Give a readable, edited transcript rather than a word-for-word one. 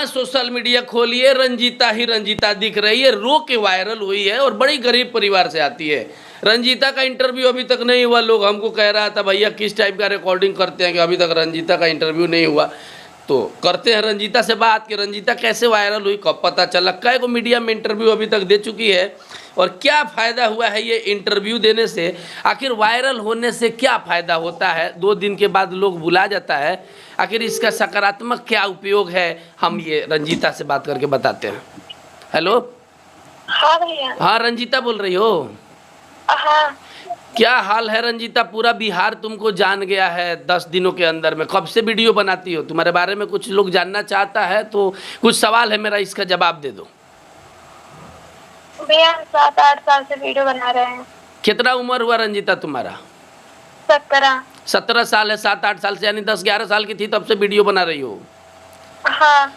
जहां social media खोलिए रंजीता ही रंजीता दिख रही है, रो के वायरल हुई है और बड़ी गरीब परिवार से आती है। रंजीता का इंटरव्यू अभी तक नहीं हुआ। लोग हमको कह रहा था भैया किस टाइप का रिकॉर्डिंग करते हैं कि अभी तक रंजीता का इंटरव्यू नहीं हुआ। तो करते हैं रंजीता से बात कि रंजीता कैसे वायरल हुई, कब पता चला, कै को मीडिया में इंटरव्यू अभी तक दे चुकी है और क्या फ़ायदा हुआ है ये इंटरव्यू देने से। आखिर वायरल होने से क्या फ़ायदा होता है, 2 दिन के बाद लोग भुला जाता है, आखिर इसका सकारात्मक क्या उपयोग है, हम ये रंजीता से बात करके बताते हैं। हेलो। हाँ भैया। हाँ रंजीता बोल रही हो? हाँ। क्या हाल है रंजीता? पूरा बिहार तुमको जान गया है 10 दिनों के अंदर में। कब से वीडियो बनाती हो? तुम्हारे बारे में कुछ लोग जानना चाहता है, तो कुछ सवाल है मेरा, इसका जवाब दे दो। भैया 7-8 साल से वीडियो बना रहे हैं। कितना उम्र हुआ रंजीता तुम्हारा? 17 17 साल है। 7-8 साल से यानी 10-11 साल की थी तब से वीडियो बना रही हो? हाँ।